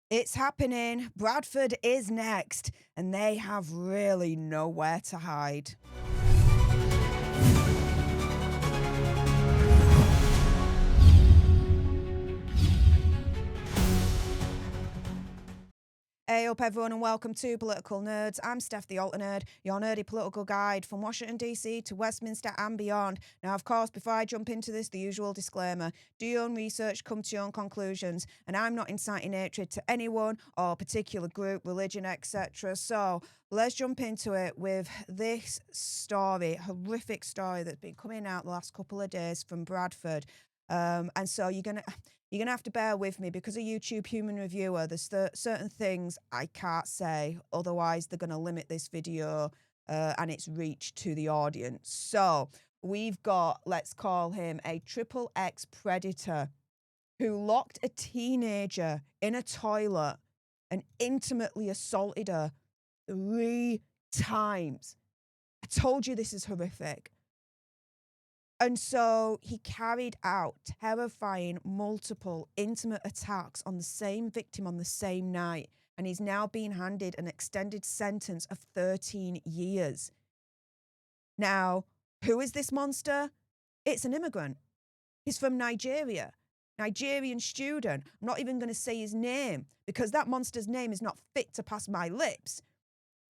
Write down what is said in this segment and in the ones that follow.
It's happening. Bradford is next, and they have really nowhere to hide. Hey up everyone and welcome to Political Nerds. I'm Steph the Alter Nerd, your nerdy political guide from Washington DC to Westminster and beyond. Now of course, before I jump into this, the usual disclaimer: do your own research, come to your own conclusions, and I'm not inciting hatred to anyone or particular group, religion, etc. So let's jump into it with this story, horrific story that's been coming out the last couple of days from Bradford. And so you're gonna have to bear with me because a YouTube human reviewer, there's certain things I can't say, otherwise they're gonna limit this video and its reach to the audience. So we've got, let's call him a triple X predator who locked a teenager in a toilet and intimately assaulted her 3 times. I told you this is horrific. And so he carried out terrifying, multiple, intimate attacks on the same victim on the same night, and he's now being handed an extended sentence of 13 years. Now, who is this monster? It's an immigrant. He's from Nigeria. Nigerian student. I'm not even going to say his name because that monster's name is not fit to pass my lips.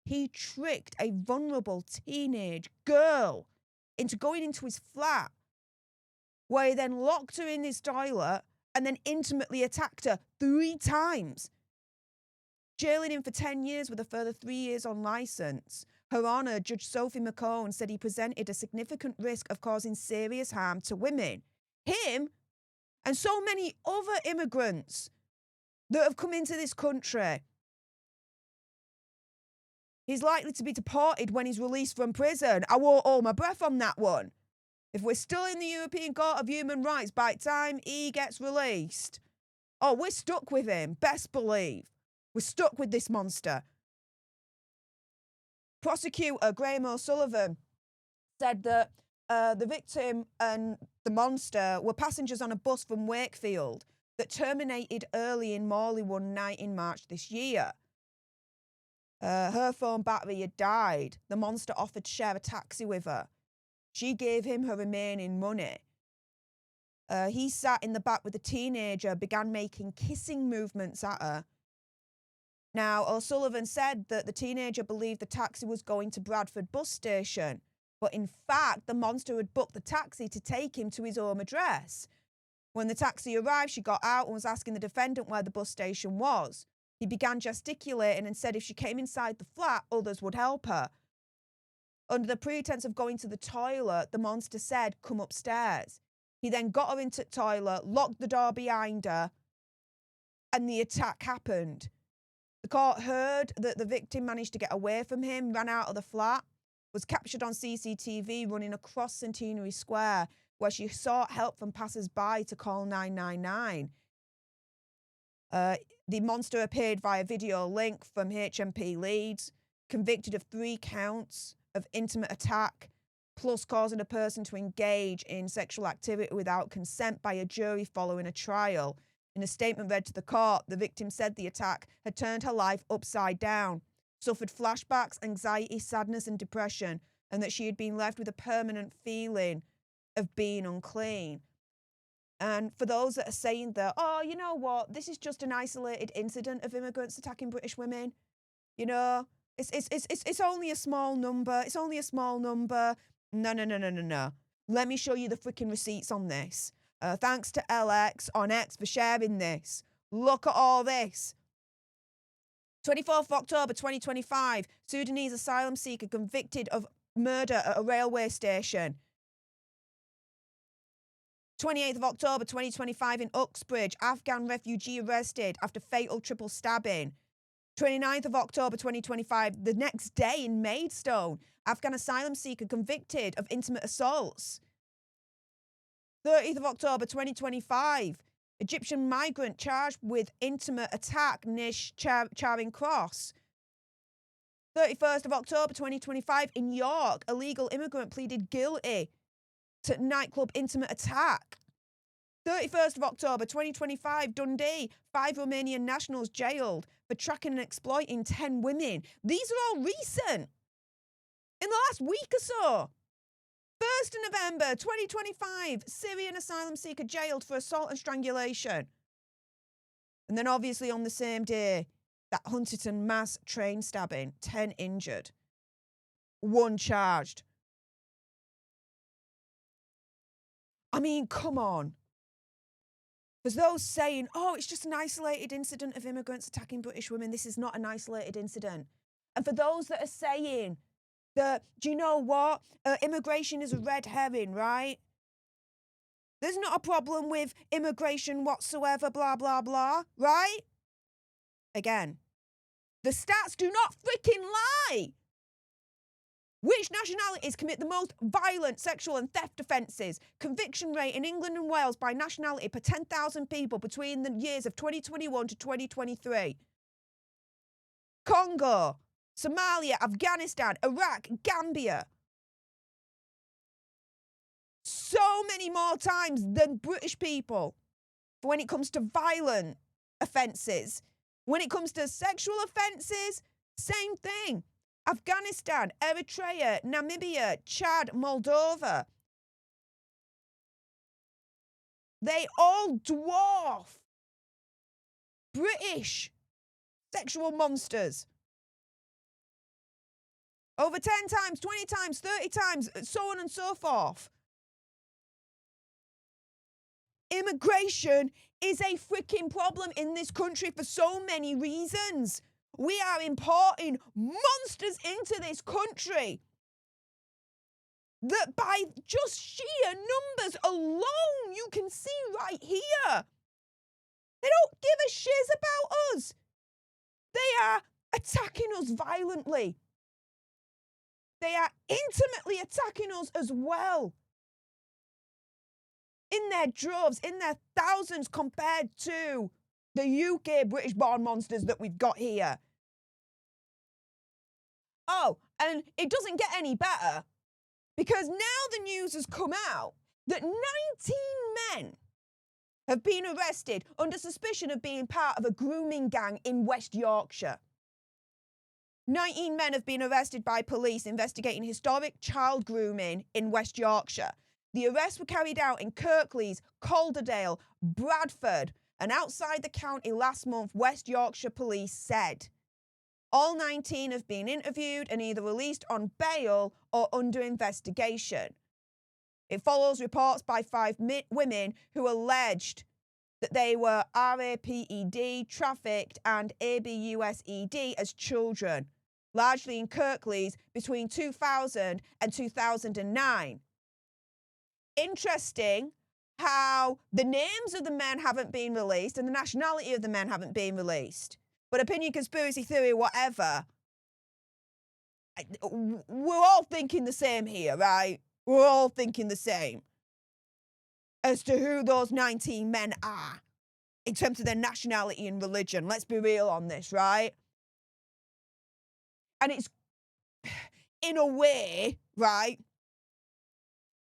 He tricked a vulnerable teenage girl into going into his flat, where he then locked her in his toilet and then intimately attacked her 3 times, jailing him for 10 years with a further 3 years on licence. Her Honour, Judge Sophie McCone, said he presented a significant risk of causing serious harm to women. Him and so many other immigrants that have come into this country. He's likely to be deported when he's released from prison. I won't hold my breath on that one. If we're still in the European Court of Human Rights by the time he gets released, oh, we're stuck with him, best believe. We're stuck with this monster. Prosecutor Graham O'Sullivan said that the victim and the monster were passengers on a bus from Wakefield that terminated early in Morley one night in March this year. Her phone battery had died. The monster offered to share a taxi with her. She gave him her remaining money. He sat in the back with the teenager, began making kissing movements at her. Now, O'Sullivan said that the teenager believed the taxi was going to Bradford bus station, but in fact, the monster had booked the taxi to take him to his home address. When the taxi arrived, she got out and was asking the defendant where the bus station was. He began gesticulating and said if she came inside the flat, others would help her. Under the pretense of going to the toilet, the monster said, "Come upstairs." He then got her into the toilet, locked the door behind her, and the attack happened. The court heard that the victim managed to get away from him, ran out of the flat, was captured on CCTV running across Centenary Square, where she sought help from passers-by to call 999. The monster appeared via video link from HMP Leeds, convicted of 3 counts of intimate attack, plus causing a person to engage in sexual activity without consent by a jury following a trial. In a statement read to the court, the victim said the attack had turned her life upside down, suffered flashbacks, anxiety, sadness and depression, and that she had been left with a permanent feeling of being unclean. And for those that are saying that, oh, you know what, this is just an isolated incident of immigrants attacking British women, you know, it's only a small number. It's only a small number. No. Let me show you the freaking receipts on this. Thanks to LX on X for sharing this. Look at all this. 24th of October 2025, Sudanese asylum seeker convicted of murder at a railway station. 28th of October 2025 in Uxbridge, Afghan refugee arrested after fatal triple stabbing. 29th of October 2025, the next day in Maidstone, Afghan asylum seeker convicted of intimate assaults. 30th of October 2025, Egyptian migrant charged with intimate attack near Charing Cross. 31st of October 2025 in York, illegal immigrant pleaded guilty to nightclub intimate attack. 31st of October 2025, Dundee. 5 Romanian nationals jailed for tracking and exploiting 10 women. These are all recent. In the last week or so. 1st of November 2025, Syrian asylum seeker jailed for assault and strangulation. And then obviously on the same day, that Huntington mass train stabbing, 10 injured, 1 charged. I mean, come on. There's those saying, oh, it's just an isolated incident of immigrants attacking British women. This is not an isolated incident. And for those that are saying that, do you know what? Immigration is a red herring, right? There's not a problem with immigration whatsoever, blah, blah, blah, right? Again, the stats do not freaking lie. Which nationalities commit the most violent sexual and theft offences? Conviction rate in England and Wales by nationality per 10,000 people between the years of 2021 to 2023. Congo, Somalia, Afghanistan, Iraq, Gambia. So many more times than British people when it comes to violent offences. When it comes to sexual offences, same thing. Afghanistan, Eritrea, Namibia, Chad, Moldova. They all dwarf British sexual monsters. Over 10 times, 20 times, 30 times, so on and so forth. Immigration is a freaking problem in this country for so many reasons. We are importing monsters into this country that by just sheer numbers alone, you can see right here. They don't give a shiz about us. They are attacking us violently. They are intimately attacking us as well. In their droves, in their thousands compared to the UK British-born monsters that we've got here. Oh, and it doesn't get any better because now the news has come out that 19 men have been arrested under suspicion of being part of a grooming gang in West Yorkshire. 19 men have been arrested by police investigating historic child grooming in West Yorkshire. The arrests were carried out in Kirklees, Calderdale, Bradford, and outside the county last month, West Yorkshire Police said. All 19 have been interviewed and either released on bail or under investigation. It follows reports by 5 women who alleged that they were RAPED, trafficked, and ABUSED as children, largely in Kirklees between 2000 and 2009. Interesting how the names of the men haven't been released and the nationality of the men haven't been released. But opinion, conspiracy theory, whatever, we're all thinking the same here, right? We're all thinking the same as to who those 19 men are in terms of their nationality and religion. Let's be real on this, right? And it's, in a way, right,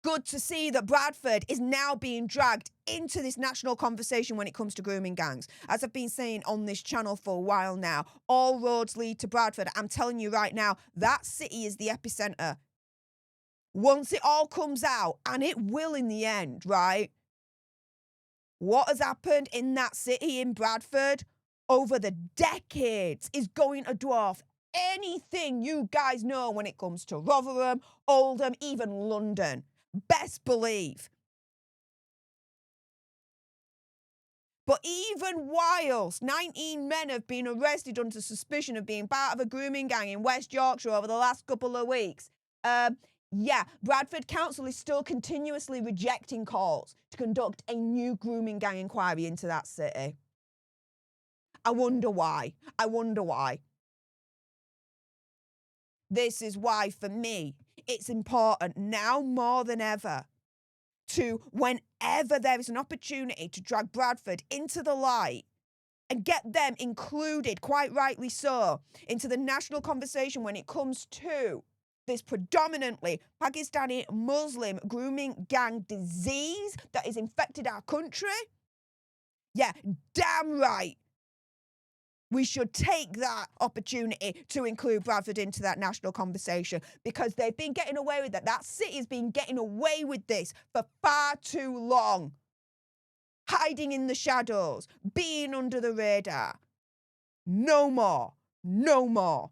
good to see that Bradford is now being dragged into this national conversation when it comes to grooming gangs. As I've been saying on this channel for a while now, all roads lead to Bradford. I'm telling you right now, that city is the epicenter. Once it all comes out, and it will in the end, right? What has happened in that city in Bradford over the decades is going to dwarf anything you guys know when it comes to Rotherham, Oldham, even London. Best believe. But even whilst 19 men have been arrested under suspicion of being part of a grooming gang in West Yorkshire over the last couple of weeks, Bradford Council is still continuously rejecting calls to conduct a new grooming gang inquiry into that city. I wonder why. This is why, for me, it's important now more than ever to, whenever there is an opportunity to drag Bradford into the light and get them included, quite rightly so, into the national conversation when it comes to this predominantly Pakistani Muslim grooming gang disease that has infected our country? Yeah, damn right. We should take that opportunity to include Bradford into that national conversation, because they've been getting away with that. That city's been getting away with this for far too long. Hiding in the shadows, being under the radar. No more. No more.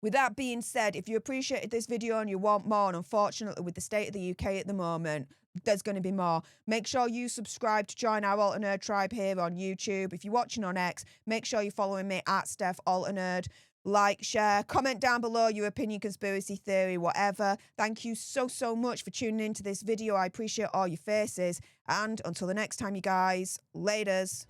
With that being said, if you appreciated this video and you want more, and unfortunately with the state of the UK at the moment, there's going to be more. Make sure you subscribe to join our Alternerd tribe here on YouTube. If you're watching on X, make sure you're following me at Steph Alternerd. Like, share, comment down below your opinion, conspiracy theory, whatever. Thank you so, so much for tuning into this video. I appreciate all your faces. And until the next time, you guys, laters.